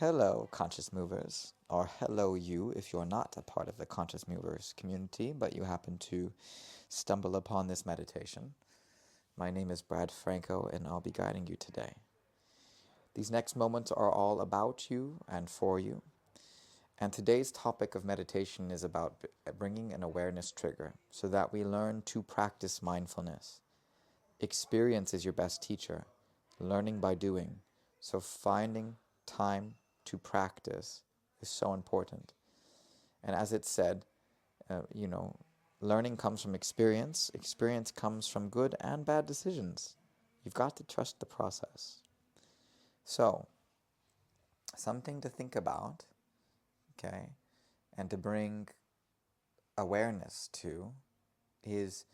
Hello, conscious movers, or hello, you, if you're not a part of the conscious movers community, but you happen to stumble upon this meditation. My name is Brad Franco, and I'll be guiding you today. These next moments are all about you and for you. And today's topic of meditation is about bringing an awareness trigger so that we learn to practice mindfulness. Experience is your best teacher, learning by doing. So finding time to practice is so important. And as it's said, learning comes from experience. Experience comes from good and bad decisions. You've got to trust the process. So, something to think about, okay, and to bring awareness to is,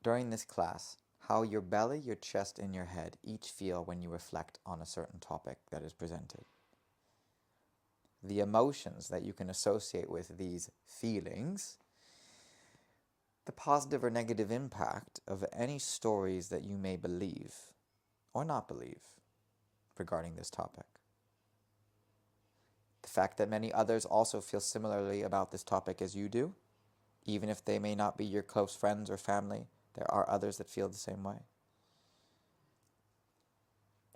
during this class, how your belly, your chest, and your head each feel when you reflect on a certain topic that is presented. The emotions that you can associate with these feelings, the positive or negative impact of any stories that you may believe or not believe regarding this topic. The fact that many others also feel similarly about this topic as you do, even if they may not be your close friends or family, there are others that feel the same way.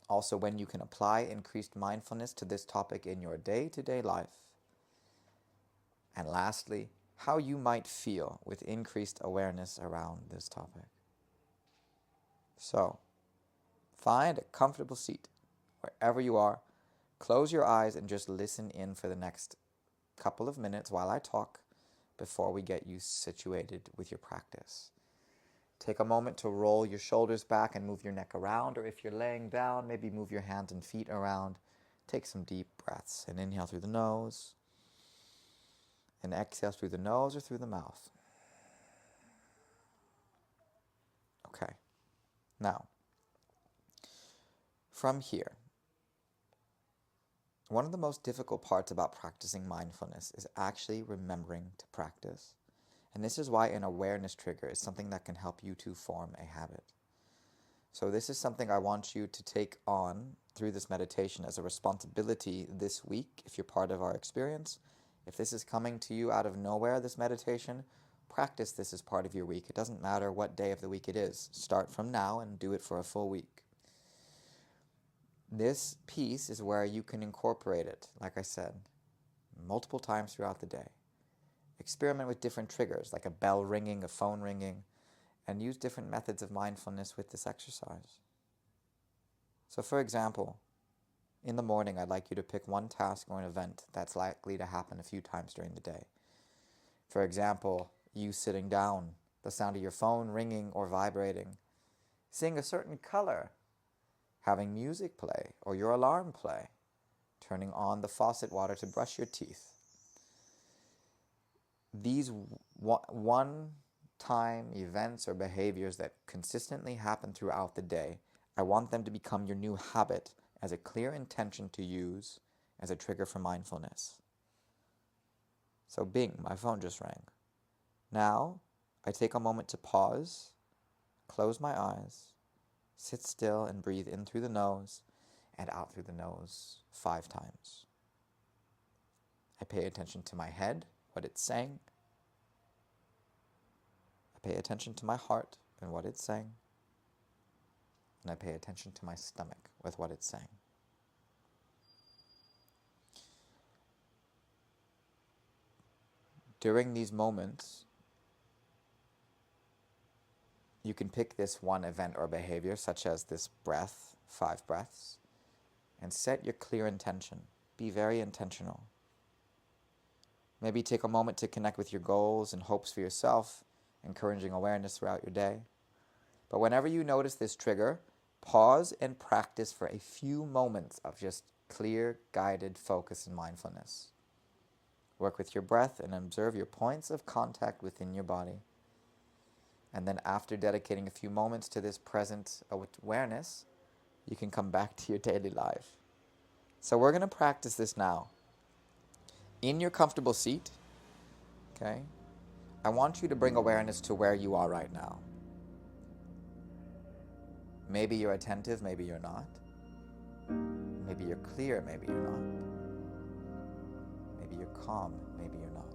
Also, when you can apply increased mindfulness to this topic in your day-to-day life. And lastly, how you might feel with increased awareness around this topic. So, find a comfortable seat wherever you are. Close your eyes and just listen in for the next couple of minutes while I talk before we get you situated with your practice. Take a moment to roll your shoulders back and move your neck around, or if you're laying down, maybe move your hands and feet around. Take some deep breaths and inhale through the nose and exhale through the nose or through the mouth. Okay. Now, from here, one of the most difficult parts about practicing mindfulness is actually remembering to practice. And this is why an awareness trigger is something that can help you to form a habit. So this is something I want you to take on through this meditation as a responsibility this week, if you're part of our experience. If this is coming to you out of nowhere, this meditation, practice this as part of your week. It doesn't matter what day of the week it is. Start from now and do it for a full week. This piece is where you can incorporate it, like I said, multiple times throughout the day. Experiment with different triggers, like a bell ringing, a phone ringing, and use different methods of mindfulness with this exercise. So for example, in the morning, I'd like you to pick one task or an event that's likely to happen a few times during the day. For example, you sitting down, the sound of your phone ringing or vibrating, seeing a certain color, having music play or your alarm play, turning on the faucet water to brush your teeth. These one-time events or behaviors that consistently happen throughout the day, I want them to become your new habit as a clear intention to use as a trigger for mindfulness. So bing, my phone just rang. Now, I take a moment to pause, close my eyes, sit still and breathe in through the nose and out through the nose 5 times. I pay attention to my head, what it's saying. I pay attention to my heart and what it's saying. And I pay attention to my stomach with what it's saying. During these moments, you can pick this one event or behavior, such as this breath, 5 breaths, and set your clear intention. Be very intentional. Maybe take a moment to connect with your goals and hopes for yourself, encouraging awareness throughout your day. But whenever you notice this trigger, pause and practice for a few moments of just clear, guided focus and mindfulness. Work with your breath and observe your points of contact within your body. And then after dedicating a few moments to this present awareness, you can come back to your daily life. So we're going to practice this now. In your comfortable seat, okay, I want you to bring awareness to where you are right now. Maybe you're attentive, maybe you're not. Maybe you're clear, maybe you're not. calm, maybe you're not.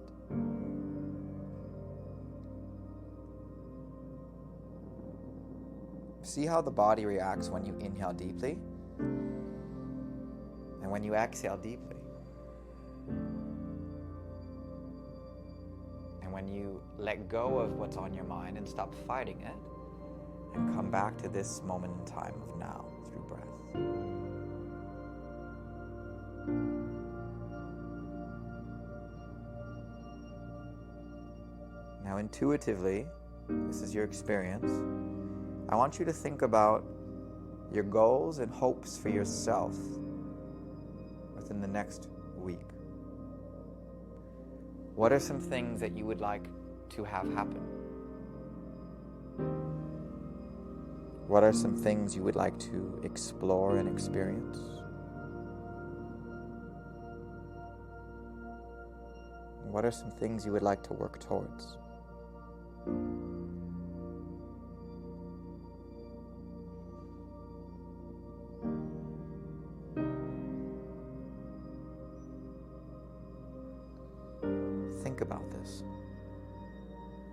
See how the body reacts when you inhale deeply and when you exhale deeply. And when you let go of what's on your mind and stop fighting it and come back to this moment in time of now through breath. Now intuitively, this is your experience, I want you to think about your goals and hopes for yourself within the next week. What are some things that you would like to have happen? What are some things you would like to explore and experience? What are some things you would like to work towards? Think about this.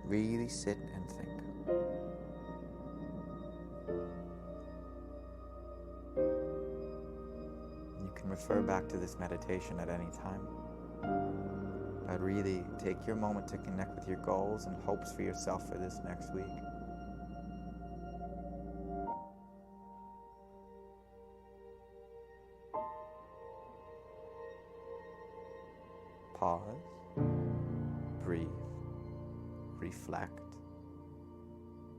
Really sit and think. You can refer back to this meditation at any time. But really take your moment to connect with your goals and hopes for yourself for this next week. Pause, breathe, reflect,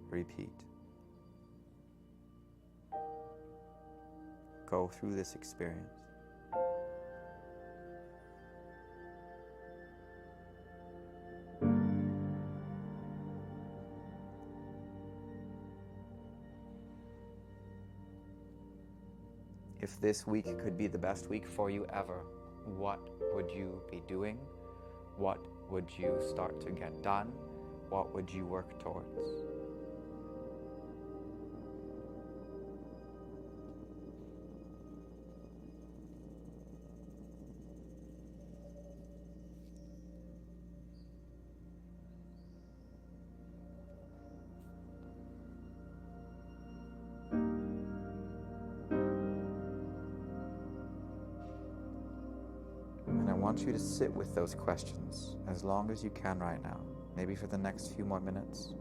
repeat. Go through this experience. If this week could be the best week for you ever, what would you be doing? What would you start to get done? What would you work towards? I want you to sit with those questions as long as you can right now, maybe for the next few more minutes.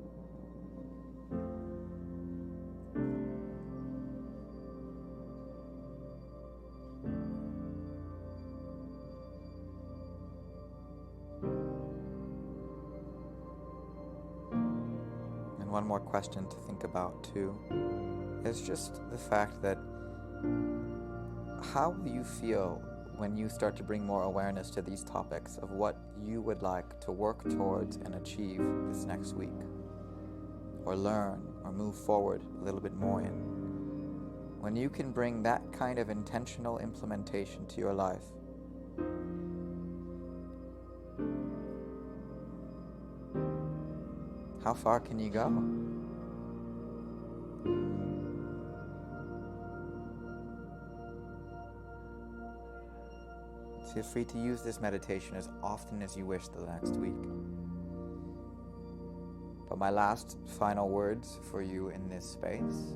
And one more question to think about too is just the fact that how will you feel when you start to bring more awareness to these topics of what you would like to work towards and achieve this next week, or learn or move forward a little bit more in. When you can bring that kind of intentional implementation to your life, how far can you go? Feel free to use this meditation as often as you wish the next week. But my last final words for you in this space,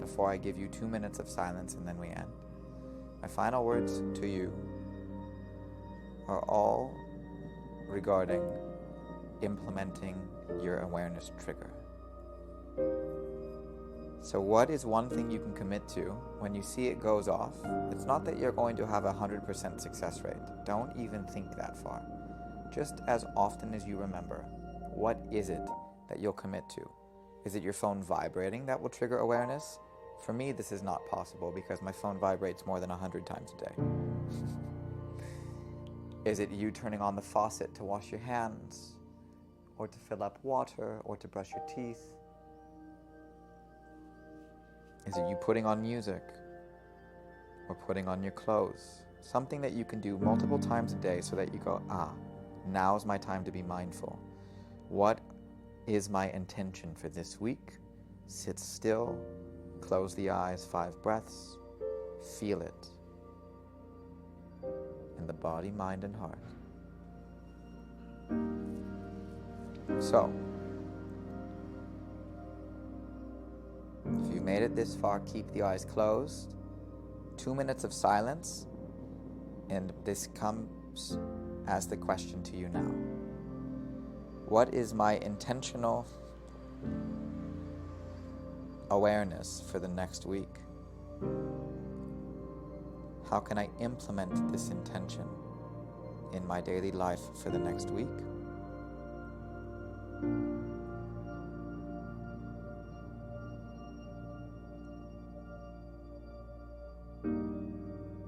before I give you 2 minutes of silence and then we end, my final words to you are all regarding implementing your awareness trigger. So what is one thing you can commit to when you see it goes off? It's not that you're going to have 100% success rate. Don't even think that far. Just as often as you remember, what is it that you'll commit to? Is it your phone vibrating that will trigger awareness? For me, this is not possible because my phone vibrates more than 100 times a day. Is it you turning on the faucet to wash your hands, or to fill up water, or to brush your teeth? Is it you putting on music or putting on your clothes? Something that you can do multiple times a day so that you go, now's my time to be mindful. What is my intention for this week? Sit still, close the eyes, 5 breaths, feel it. And the body, mind, and heart. So, if you made it this far, keep the eyes closed. 2 minutes of silence, and this comes as the question to you now. What is my intentional awareness for the next week? How can I implement this intention in my daily life for the next week?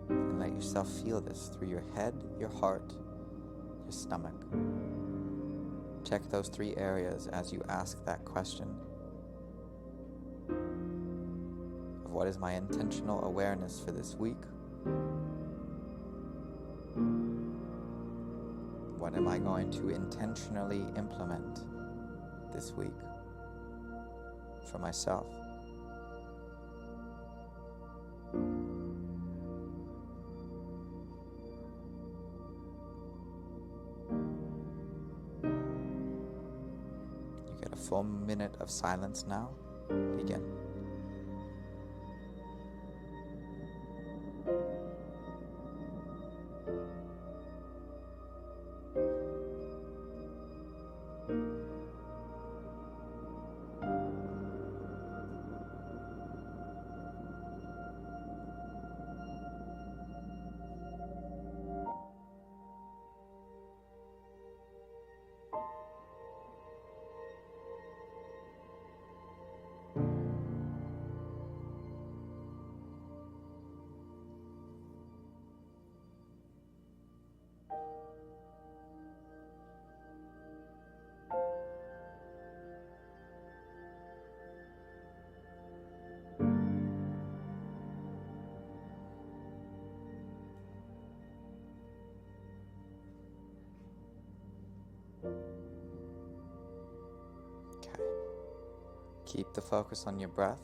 And let yourself feel this through your head, your heart, your stomach. Check those 3 areas as you ask that question of what is my intentional awareness for this week? What am I going to intentionally implement this week for myself? You get a full minute of silence now. Begin. Keep the focus on your breath.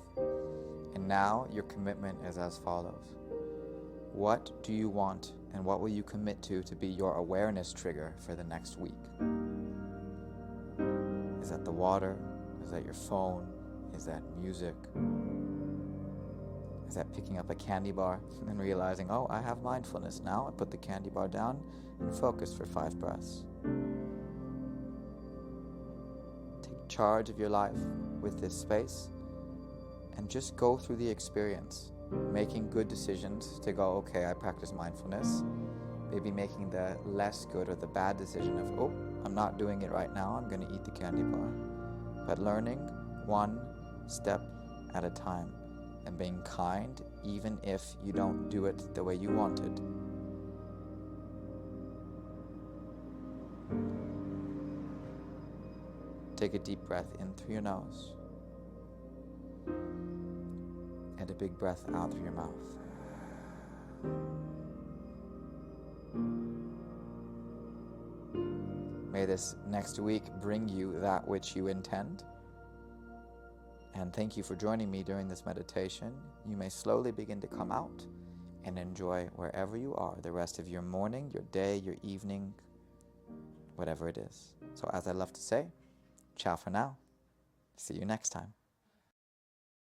And now your commitment is as follows. What do you want and what will you commit to be your awareness trigger for the next week? Is that the water? Is that your phone? Is that music? Is that picking up a candy bar and realizing, oh, I have mindfulness now. I put the candy bar down and focus for 5 breaths. Take charge of your life with this space and just go through the experience, making good decisions to go, okay, I practice mindfulness. Maybe making the less good or the bad decision of, oh, I'm not doing it right now, I'm going to eat the candy bar. But learning one step at a time and being kind even if you don't do it the way you wanted. Take a deep breath in through your nose and a big breath out through your mouth. May this next week bring you that which you intend. And thank you for joining me during this meditation. You may slowly begin to come out and enjoy wherever you are the rest of your morning, your day, your evening, whatever it is. So as I love to say, ciao for now. See you next time.